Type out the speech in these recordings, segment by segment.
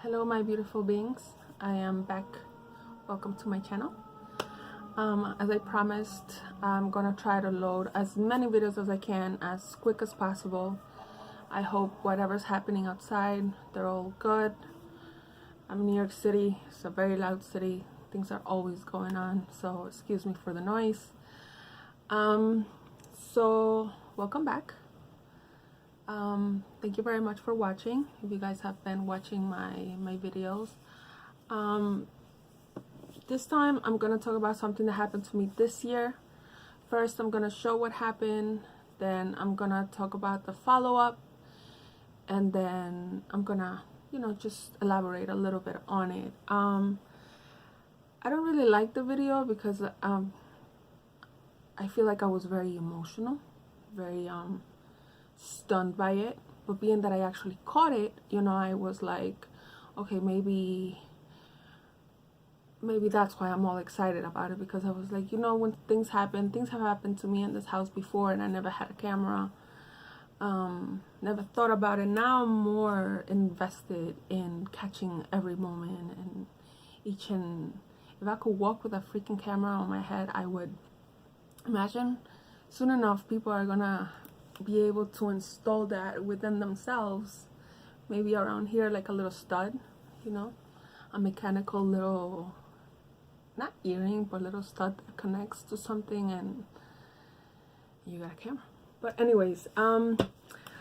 Hello my beautiful beings, I am back. Welcome to my channel. As I promised, I'm gonna try to load as many videos as I can as quick as possible. I hope whatever's happening outside, they're all good. I'm in New York City. It's a very loud city. Things are always going on, so excuse me for the noise. So welcome back. Thank you very much for watching. If you guys have been watching my videos, this time I'm gonna talk about something that happened to me this year. First, I'm gonna show what happened, then I'm gonna talk about the follow-up, and then I'm gonna, just elaborate a little bit on it. I don't really like the video because I feel like I was very emotional, very stunned by it. But being that I actually caught it, I was like, okay, maybe that's why I'm all excited about it, because I was like, when things have happened to me in this house before, and I never had a camera, never thought about it. Now I'm more invested in catching every moment, and if I could walk with a freaking camera on my head, I would. Imagine soon enough people are gonna be able to install that within themselves, maybe around here, like a little stud, a mechanical little, not earring, but little stud that connects to something, and you got a camera. But anyways,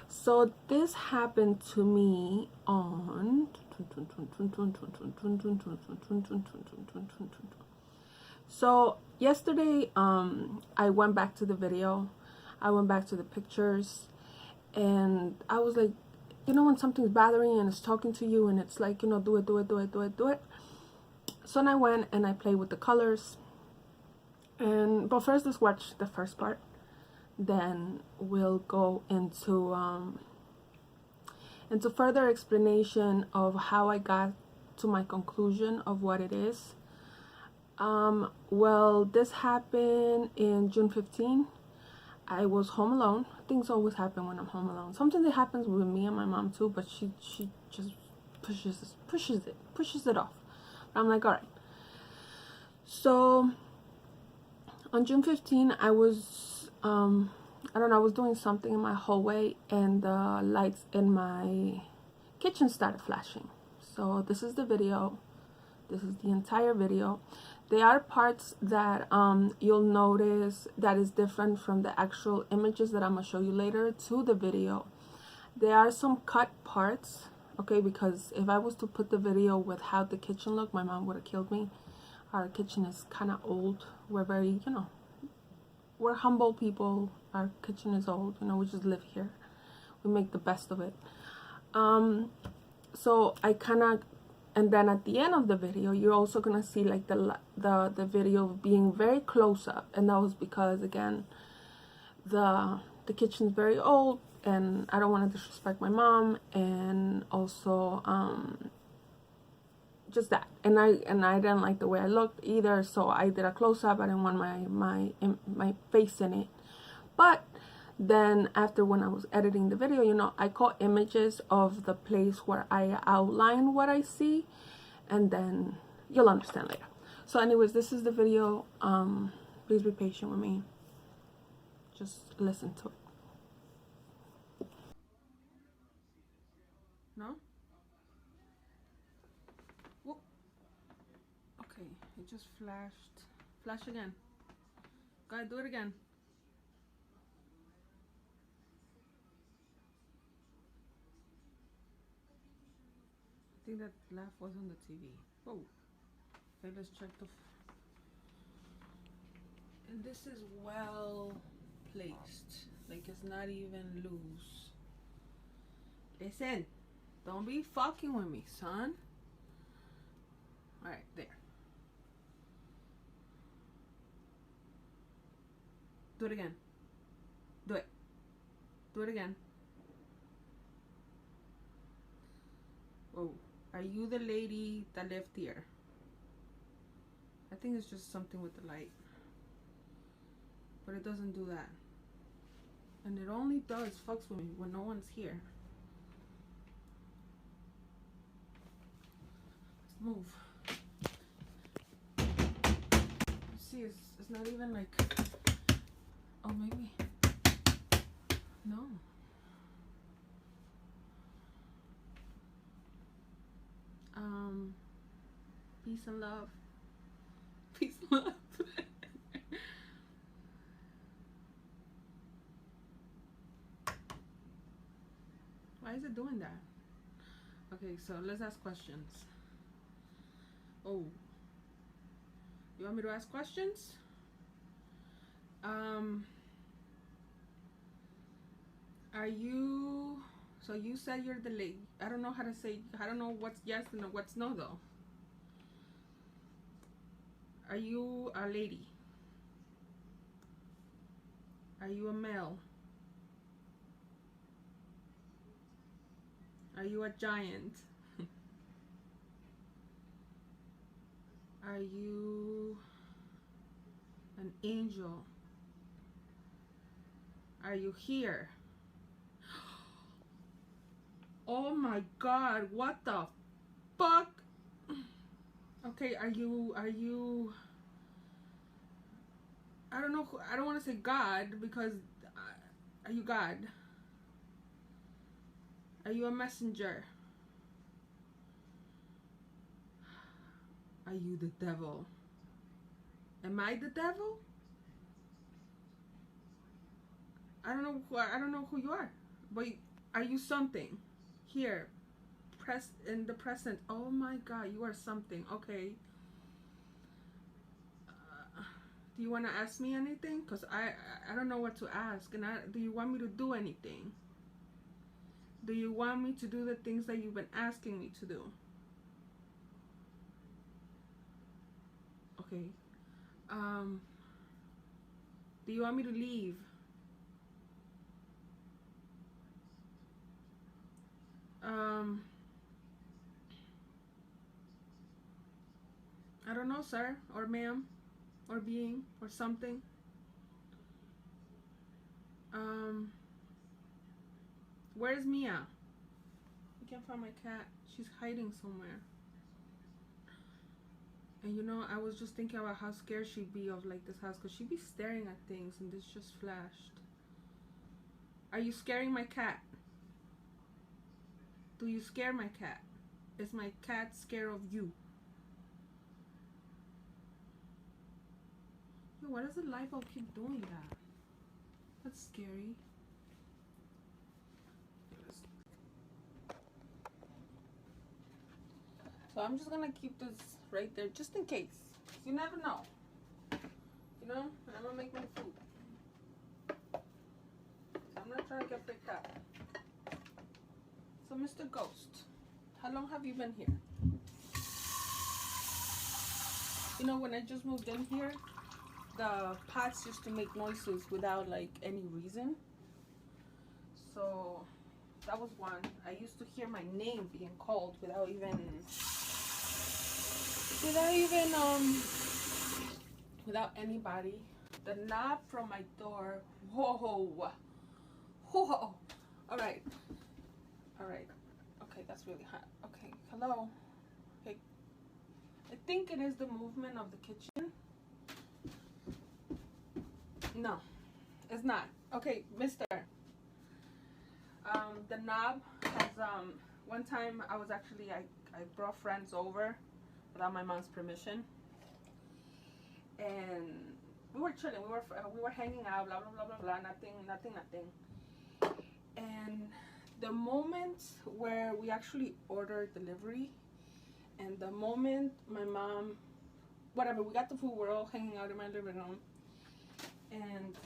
so this happened to me on so yesterday. I went back to the video, I went back to the pictures, and I was like, when something's bothering you and it's talking to you, and it's like, do it. So then I went and I played with the colors. But first, let's watch the first part. Then we'll go into further explanation of how I got to my conclusion of what it is. Well, this happened in June 15. I was home alone. Things always happen when I'm home alone. Sometimes it happens with me and my mom too, but she just pushes it off. But I'm like, all right. So on June 15, I was I don't know, I was doing something in my hallway, and the lights in my kitchen started flashing. So this is the video. This is the entire video. There are parts that you'll notice that is different from the actual images that I'm gonna show you later to the video. There are some cut parts, okay, because if I was to put the video with how the kitchen looked, my mom would have killed me. Our kitchen is kind of old. We're very, we're humble people. Our kitchen is old, we just live here. We make the best of it. So I kind of, and then at the end of the video, you're also gonna see like the video being very close up, and that was because, again, the kitchen's very old, and I don't want to disrespect my mom, and also just that, and I didn't like the way I looked either, so I did a close up. I didn't want my face in it. But then after, when I was editing the video, I caught images of the place where I outline what I see, and then you'll understand later. So anyways, this is the video. Please be patient with me. Just listen to it. No? Whoop. Okay, it just flashed. Flash again. Go ahead, do it again. I think that laugh was on the TV. Oh, okay, let's check the. And this is well placed. Like, it's not even loose. Listen, don't be fucking with me, son. Alright, there. Do it again. Do it. Do it again. Oh. Are you the lady that lived here? I think it's just something with the light. But it doesn't do that. And it only does fucks with me when no one's here. move. See, it's not even like, oh, maybe, no. Peace and love. Peace and love. Why is it doing that? Okay, so let's ask questions. Oh, you want me to ask questions? Are you, so you said you're the lady. I don't know how to say, I don't know what's yes and what's no though. Are you a lady? Are you a male? Are you a giant? Are you an angel? Are you here? Oh my god, what the fuck? Okay, are you I don't know, I don't want to say God because are you God? Are you a messenger? Are you the devil? Am I the devil? I don't know who you are. But are you something? Here, press in the present. Oh my god, you are something. Okay. Do you want to ask me anything? Because I don't know what to ask. And do you want me to do anything? Do you want me to do the things that you've been asking me to do? Okay. Do you want me to leave? I don't know, sir, or ma'am, or being, or something. Where's Mia? I can't find my cat. She's hiding somewhere. And you know, I was just thinking about how scared she'd be of like this house, because she'd be staring at things and this just flashed. Are you scaring my cat? Do you scare my cat? Is my cat scared of you? Yo, why does the light bulb keep doing that? That's scary. So I'm just gonna keep this right there just in case. You never know. You know, I'm gonna make my food. So I'm not trying to get picked up. So Mr. Ghost, how long have you been here? You know, when I just moved in here, the pots used to make noises without like any reason. So that was one. I used to hear my name being called without anybody. The knob from my door. Whoa. Whoa. All right. Okay, that's really hot. Okay, hello. Okay, I think it is the movement of the kitchen. No, it's not. Okay, mister. The knob has, one time I was actually, I brought friends over without my mom's permission. And we were chilling, we were hanging out, blah, blah, blah, blah, blah, nothing. And the moment where we actually ordered delivery, and the moment my mom, whatever, we got the food, we're all hanging out in my living room, and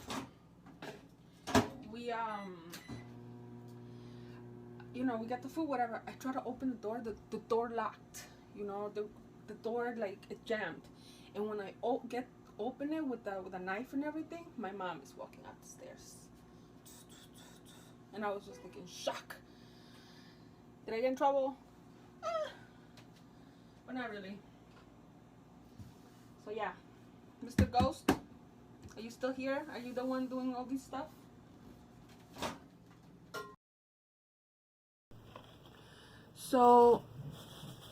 we, you know, we got the food, whatever. I tried to open the door, the door locked, you know, the door, like, it jammed. And when I open it with a knife and everything, my mom is walking up the stairs. And I was just thinking, shock. Did I get in trouble? But not really. So yeah, Mr. Ghost, are you still here? Are you the one doing all this stuff? So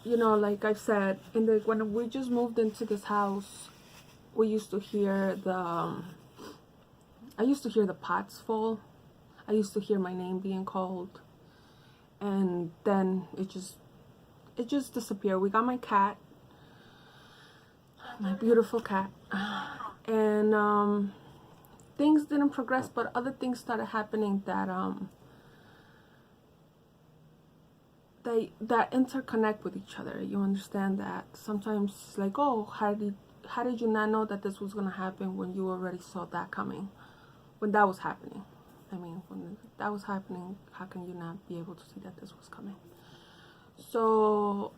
you know, like I've said, when we just moved into this house, we used to hear I used to hear the pots fall. I used to hear my name being called, and then it just disappeared. We got my cat, my beautiful cat, and things didn't progress, but other things started happening that interconnect with each other. You understand that sometimes it's like, oh, how did you not know that this was gonna happen when you already saw that coming, when that was happening? I mean, when that was happening, how can you not be able to see that this was coming? So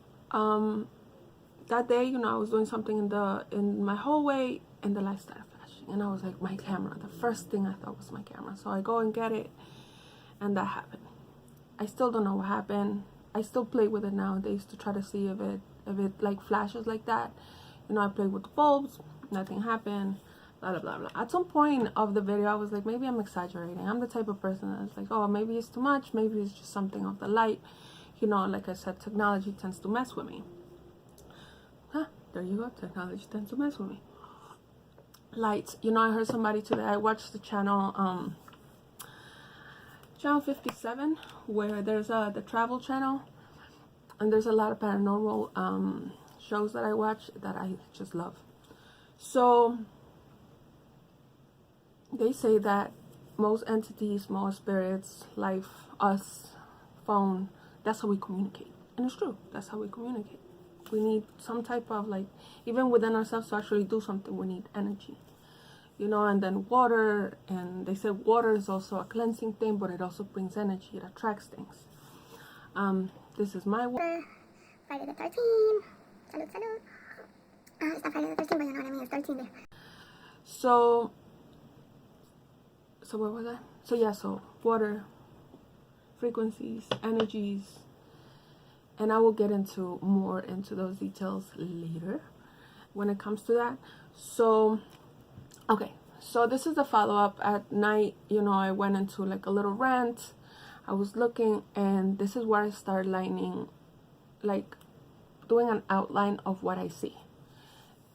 that day, you know, I was doing something in my hallway, and the light started flashing, and I was like, my camera. The first thing I thought was my camera. So I go and get it, and that happened. I still don't know what happened. I still play with it nowadays to try to see if it like flashes like that. You know, I played with the bulbs, nothing happened, blah blah blah blah. At some point of the video, I was like, maybe I'm exaggerating. I'm the type of person that's like, oh, maybe it's too much, maybe it's just something of the light. You know, like I said, technology tends to mess with me. Huh, there you go, technology tends to mess with me. Lights, you know, I heard somebody today, I watched the channel 57, where there's the travel channel, and there's a lot of paranormal shows that I watch that I just love. So they say that most entities, most spirits, life, us, phone, that's how we communicate. And it's true, that's how we communicate. We need some type of, like, even within ourselves to actually do something, we need energy. You know, and then water, and they said water is also a cleansing thing, but it also brings energy, it attracts things. This is my water. Friday the 13th. Salud, salud. It's not Friday the 13th, but you know what I mean, it's 13 there. So where was I? So yeah, so water, frequencies, energies, and I will get more into those details later when it comes to that. So okay, so this is the follow-up. At night, you know, I went into like a little rant. I was looking, and this is where I started lining, like doing an outline of what I see.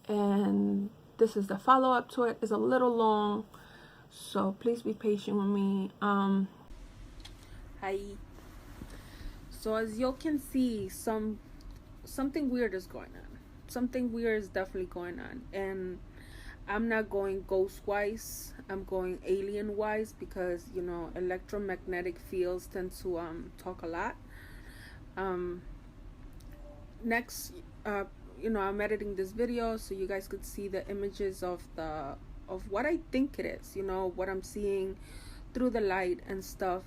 And this is the follow-up to it. It's a little long, so please be patient with me. Hi. So as you can see, something weird is going on. Something weird is definitely going on, and I'm not going ghost wise, I'm going alien wise, because, you know, electromagnetic fields tend to talk a lot. Next, you know, I'm editing this video so you guys could see the images of what I think it is, you know, what I'm seeing through the light and stuff.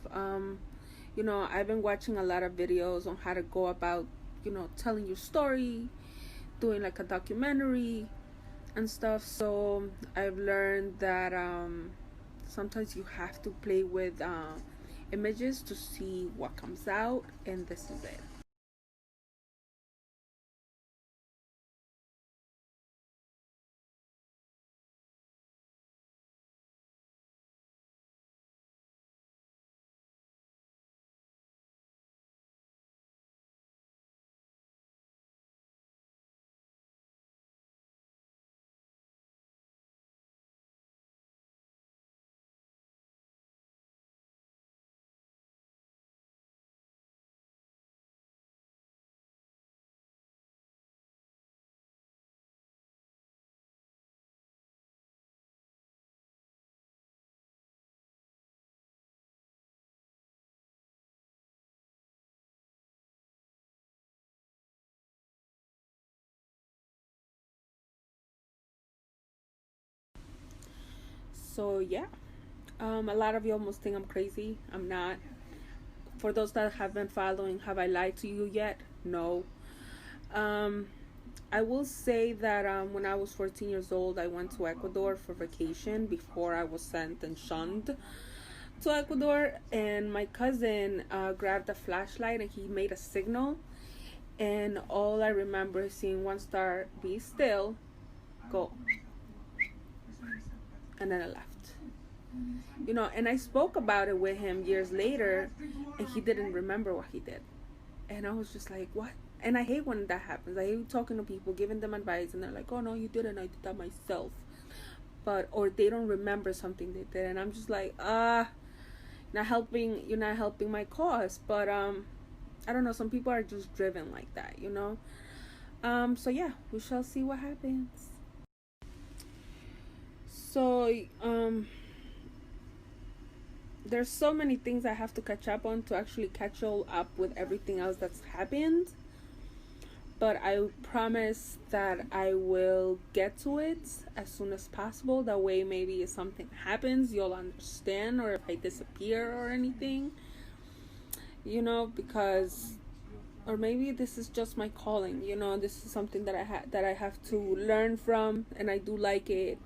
You know, I've been watching a lot of videos on how to go about, you know, telling your story, doing like a documentary and stuff. So I've learned that sometimes you have to play with images to see what comes out, and this is it. So yeah, a lot of you almost think I'm crazy. I'm not. For those that have been following, have I lied to you yet? No. I will say that when I was 14 years old, I went to Ecuador for vacation before I was sent and shunned to Ecuador, and my cousin grabbed a flashlight and he made a signal, and all I remember is seeing one star be still, go, and then I left. You know, and I spoke about it with him years later, and he didn't remember what he did. And I was just like, what? And I hate when that happens. I hate talking to people, giving them advice, and they're like, oh no, you didn't, I did that myself. But, or they don't remember something they did, and I'm just like, you're not helping my cause. But I don't know, some people are just driven like that, you know. So yeah, we shall see what happens. So there's so many things I have to catch up on to actually catch all up with everything else that's happened. But I promise that I will get to it as soon as possible. That way, maybe if something happens, you'll understand, or if I disappear or anything, you know, because, or maybe this is just my calling, you know. This is something that I have to learn from, and I do like it,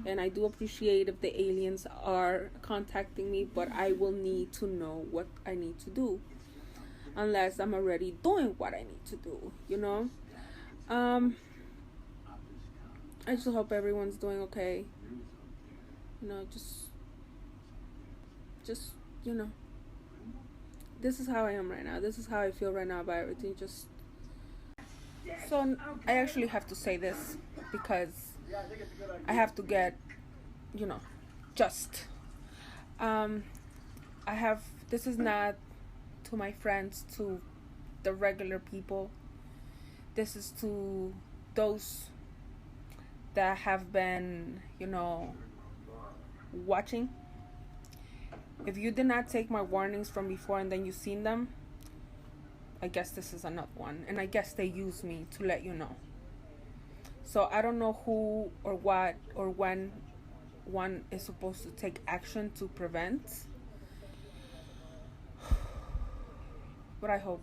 and I do appreciate if the aliens are contacting me, but I will need to know what I need to do, unless I'm already doing what I need to do, you know. I just hope everyone's doing okay, you know. Just you know, this is how I am right now. This is how I feel right now about everything. Just so I actually have to say this because I have to get, you know, just I have, this is not to my friends, to the regular people. This is to those that have been, you know, watching. If you did not take my warnings from before and then you've seen them, I guess this is another one. And I guess they use me to let you know. So I don't know who or what or when one is supposed to take action to prevent. But I hope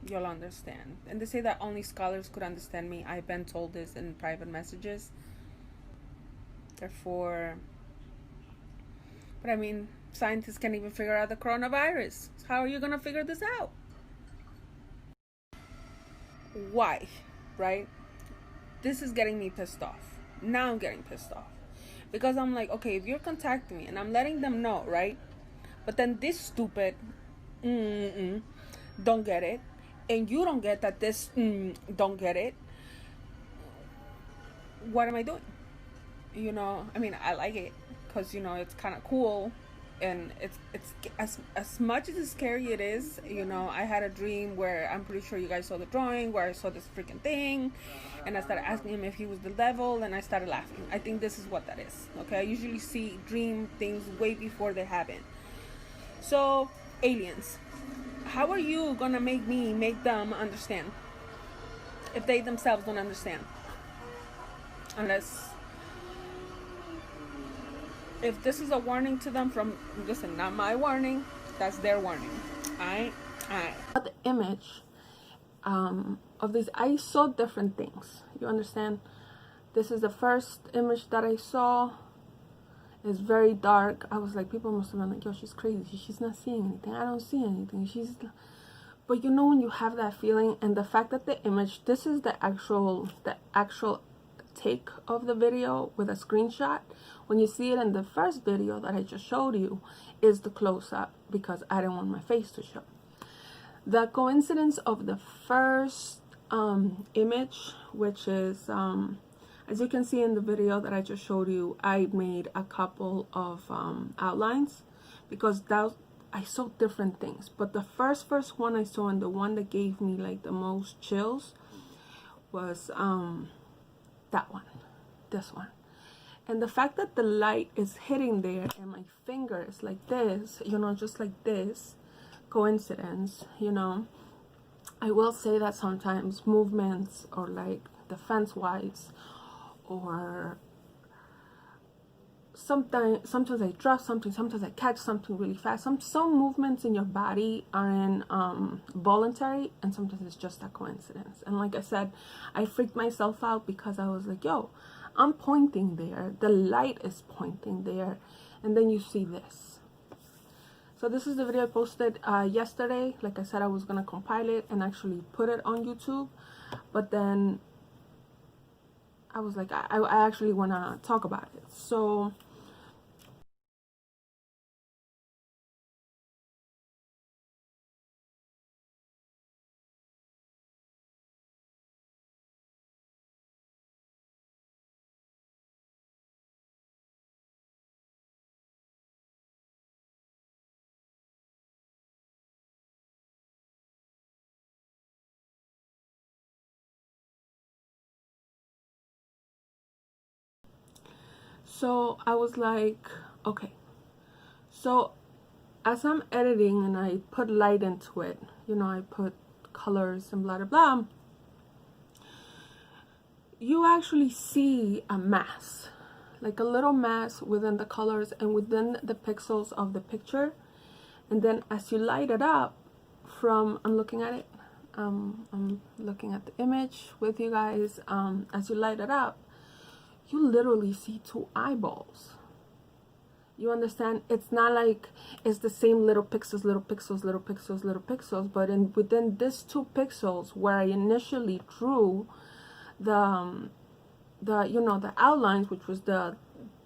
you'll understand. And they say that only scholars could understand me. I've been told this in private messages. Therefore, but I mean, scientists can't even figure out the coronavirus. How are you going to figure this out? Why? Right? This is getting me pissed off. Now I'm getting pissed off. Because I'm like, okay, if you're contacting me and I'm letting them know, right? But then this stupid don't get it. And you don't get that this don't get it. What am I doing? You know, I mean, I like it because, you know, it's kind of cool. And it's as much as scary it is, you know. I had a dream where, I'm pretty sure you guys saw the drawing, where I saw this freaking thing, and I started asking him if he was the devil, and I started laughing. I think this is what that is. Okay, I usually see dream things way before they happen. So aliens, how are you gonna make them understand if they themselves don't understand? Unless, if this is a warning to them from, listen, not my warning, that's their warning. Alright. The image of this, I saw different things. You understand? This is the first image that I saw. It's very dark. I was like, people must have been like, yo, she's crazy. She's not seeing anything. I don't see anything. But you know when you have that feeling, and the fact that the image, this is the actual take of the video with a screenshot. When you see it in the first video that I just showed you, is the close-up, because I didn't want my face to show. The coincidence of the first image, which is as you can see in the video that I just showed you, I made a couple of outlines, because I saw different things. But the first one I saw, and the one that gave me like the most chills, was that one, this one. And the fact that the light is hitting there and my finger is like this, you know, just like this, coincidence, you know. I will say that sometimes movements, or like defense wise, or sometimes I drop something, sometimes I catch something really fast. Some movements in your body are voluntary, and sometimes it's just a coincidence. And like I said, I freaked myself out because I was like, yo, I'm pointing there, the light is pointing there, and then you see this. So this is the video I posted yesterday. Like I said, I was gonna compile it and actually put it on YouTube, but then I was like, I actually want to talk about it. So So I was like, okay, so as I'm editing and I put light into it, you know, I put colors and blah blah blah, you actually see a mass, like a little mass within the colors and within the pixels of the picture. And then as you light it up from, I'm looking at it, I'm looking at the image with you guys, as you light it up, you literally see two eyeballs. You understand? It's not like it's the same little pixels, little pixels, little pixels, little pixels, but within these 2 pixels where I initially drew the you know, the outlines, which was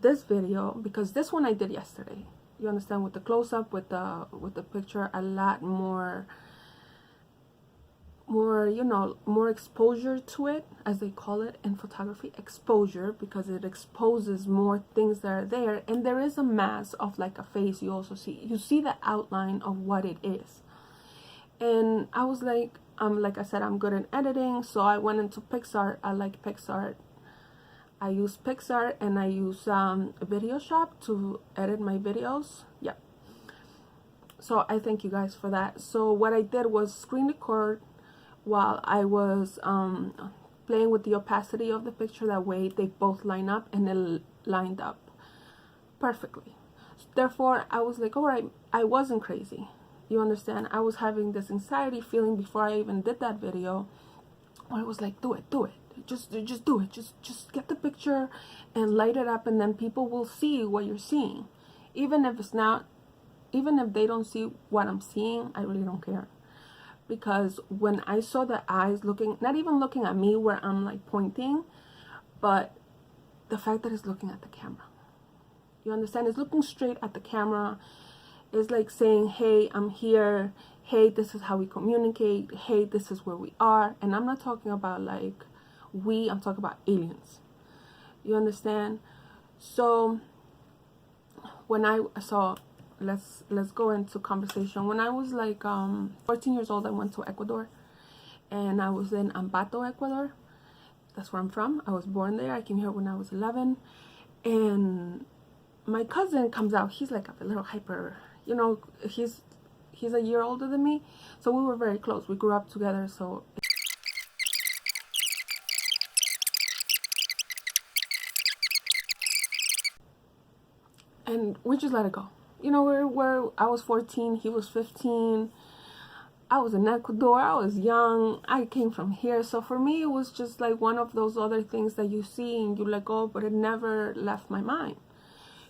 this video, because this one I did yesterday. You understand, with the close-up, with the picture, a lot more, you know, more exposure to it, as they call it in photography, exposure, because it exposes more things that are there. And there is a mass of like a face. You also see the outline of what it is. And I was like I said, I'm good in editing, so I went into PixArt. I like PixArt. I use PixArt and I use Video Shop to edit my videos. Yeah. So I thank you guys for that. So what I did was screen record while I was playing with the opacity of the picture. That way they both line up, and it lined up perfectly. Therefore, I was like, all right, I wasn't crazy. You understand? I was having this anxiety feeling before I even did that video, where I was like, do it. Just do it. Just get the picture and light it up, and then people will see what you're seeing. Even if they don't see what I'm seeing, I really don't care. Because when I saw the eyes looking, not even looking at me where I'm like pointing, but the fact that it's looking at the camera. You understand? It's looking straight at the camera. It's like saying, hey, I'm here. Hey, this is how we communicate. Hey, this is where we are. And I'm not talking about like I'm talking about aliens. You understand? So when I saw, let's go into conversation. When I was like 14 years old, I went to Ecuador, and I was in Ambato, Ecuador. That's where I'm from. I was born there. I came here when I was 11, and my cousin comes out. He's like a little hyper, you know, he's a year older than me, so we were very close. We grew up together. So and we just let it go. You know, where I was 14, he was 15. I was in Ecuador. I was young. I came from here. So for me, it was just like one of those other things that you see and you let go, but it never left my mind.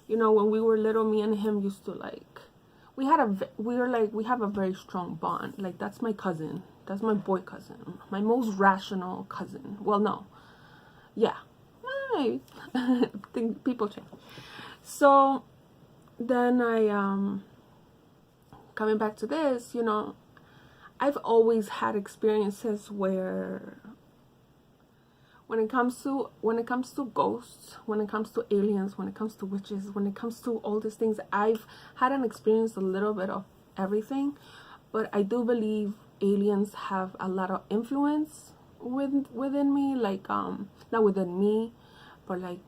You know, when we were little, me and him used to like, we have a very strong bond. Like, that's my cousin. That's my boy cousin. My most rational cousin. Well, no. Yeah. Maybe. Think people change. So then coming back to this, you know, I've always had experiences where when it comes to ghosts, when it comes to aliens, when it comes to witches, when it comes to all these things, I've had an experience a little bit of everything. But I do believe aliens have a lot of influence within me, like not within me, but like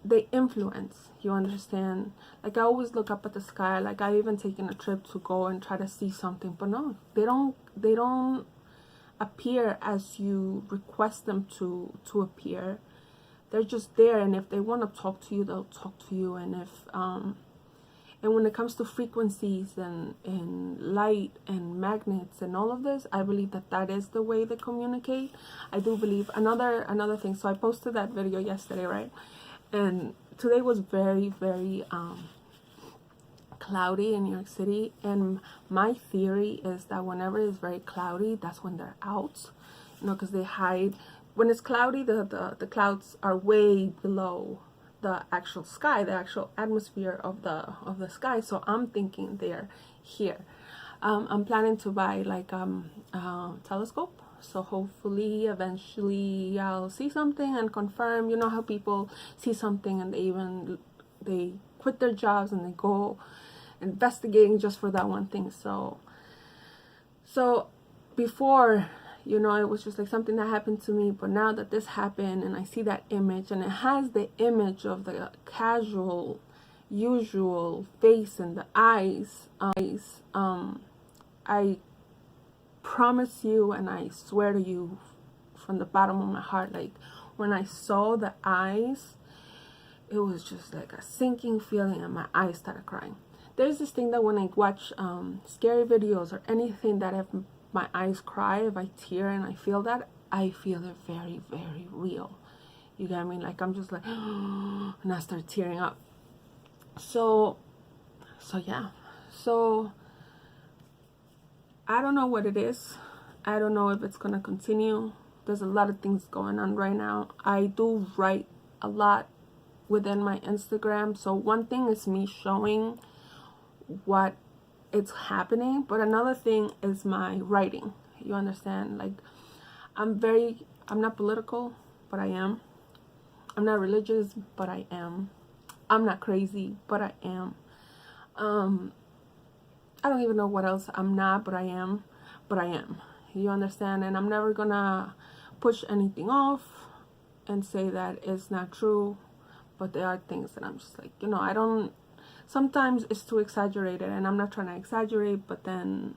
they influence, you understand? Like, I always look up at the sky. Like, I even taken a trip to go and try to see something, but no, they don't appear as you request them to appear. They're just there, and if they want to talk to you, they'll talk to you. And if and when it comes to frequencies and light and magnets and all of this, I believe that is the way they communicate. I do believe another thing. So I posted that video yesterday, right? And today was very, very cloudy in New York City. And my theory is that whenever it's very cloudy, that's when they're out. You know, because they hide. When it's cloudy, the clouds are way below the actual sky, the actual atmosphere of the sky. So I'm thinking they're here. I'm planning to buy like a telescope. So hopefully, eventually, I'll see something and confirm. You know how people see something and they quit their jobs and they go investigating just for that one thing. So before, you know, it was just like something that happened to me. But now that this happened and I see that image, and it has the image of the casual, usual face and the eyes, I promise you and I swear to you from the bottom of my heart, like when I saw the eyes, it was just like a sinking feeling and my eyes started crying. There's this thing that when I watch scary videos or anything that if my eyes cry, if I tear and I feel that, I feel it very, very real. You get me? Like I'm just like, and I start tearing up. So yeah. So I don't know what it is. I don't know if it's gonna continue. There's a lot of things going on right now. I do write a lot within my Instagram. So one thing is me showing what it's happening, but another thing is my writing. You understand? Like I'm not political, but I am. I'm not religious, but I am. I'm not crazy, but I am. I don't even know what else I'm not, but I am. You understand? And I'm never gonna push anything off and say that it's not true, but there are things that I'm just like, you know, I don't, sometimes it's too exaggerated, and I'm not trying to exaggerate, but then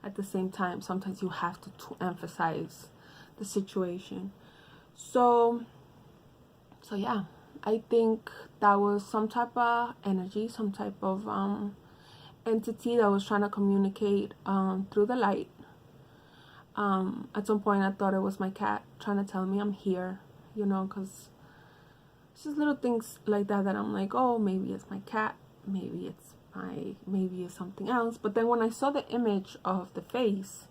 at the same time, sometimes you have to emphasize the situation. So yeah, I think that was some type of energy, some type of entity that was trying to communicate through the light. At some point I thought it was my cat trying to tell me I'm here, you know, because it's just little things like that that I'm like, oh, maybe it's my cat, maybe it's something else. But then when I saw the image of the face,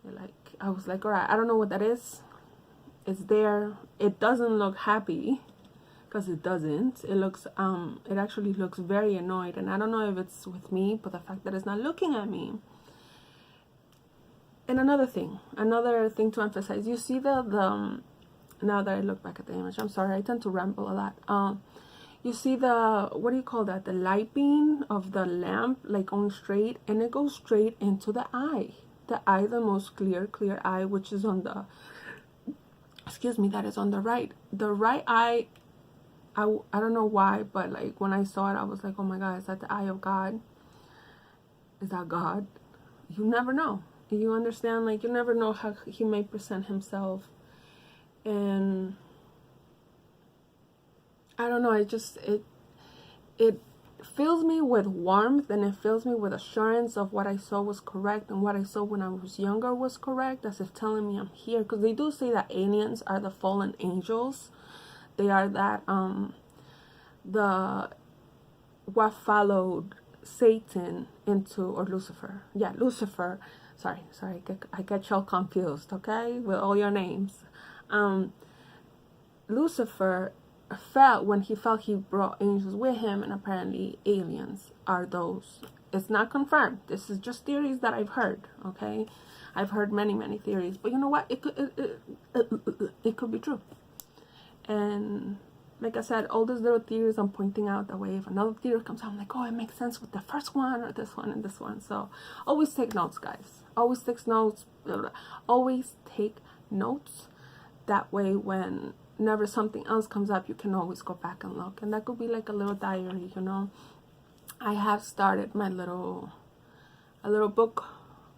like I was like, all right, I don't know what that is. It's there. It doesn't look happy, because it doesn't. It looks it actually looks very annoyed, and I don't know if it's with me, but the fact that it's not looking at me. And another thing to emphasize, you see the now that I look back at the image, I'm sorry, I tend to ramble a lot. You see the, what do you call that, the light beam of the lamp, like going straight, and it goes straight into the eye, the most clear eye, which is on the, excuse me, that is on the right eye. I don't know why, but like when I saw it, I was like, oh my God, is that the eye of God? Is that God? You never know. You understand? Like you never know how he may present himself. And I don't know, it fills me with warmth, and it fills me with assurance of what I saw was correct, and what I saw when I was younger was correct, as if telling me I'm here. Because they do say that aliens are the fallen angels. They are that what followed Satan into, or Lucifer. Yeah, Lucifer. Sorry, I get y'all confused, okay, with all your names. Lucifer felt, when he felt, he brought angels with him, and apparently aliens are those. It's not confirmed. This is just theories that I've heard, okay? I've heard many theories, but you know what? It could be true. And like I said, all these little theories I'm pointing out, that way if another theory comes out, I'm like, oh, it makes sense with the first one, or this one and this one. So always take notes, guys. Always take notes. Always take notes. That way, whenever something else comes up, you can always go back and look. And that could be like a little diary, you know. I have started a little book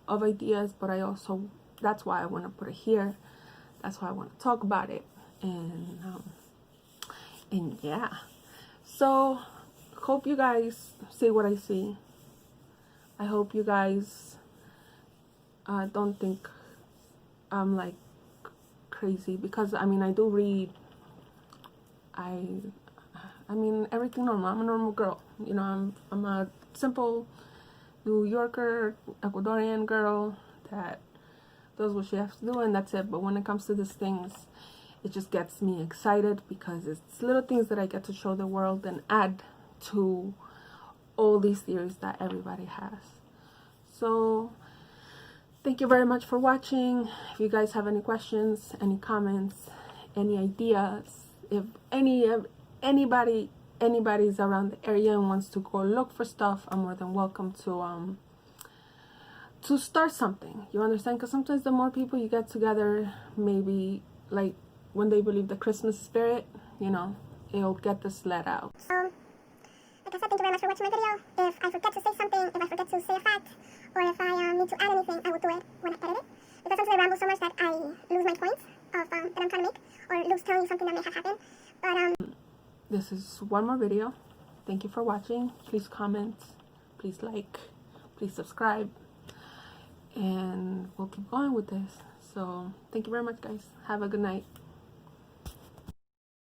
of ideas, but I also, that's why I want to put it here. That's why I want to talk about it. And yeah, so hope you guys see what I see. I hope you guys don't think I'm like crazy, because I mean, I do read. I mean, everything normal. I'm a normal girl, you know. I'm a simple New Yorker, Ecuadorian girl that does what she has to do, and that's it. But when it comes to these things, it just gets me excited, because it's little things that I get to show the world and add to all these theories that everybody has. So thank you very much for watching. If you guys have any questions, any comments, any ideas, if anybody's around the area and wants to go look for stuff, I'm more than welcome to to start something, you understand? Because sometimes the more people you get together, maybe like when they believe the Christmas spirit, you know, it'll get this let out. So, like I said, thank you very much for watching my video. If I forget to say something, if I forget to say a fact, or if I need to add anything, I will do it when I edit it. Because sometimes I ramble so much that I lose my points of that I'm trying to make, or lose telling you something that may have happened. But this is one more video. Thank you for watching. Please comment, please like, please subscribe, and we'll keep going with this. So thank you very much, guys. Have a good night.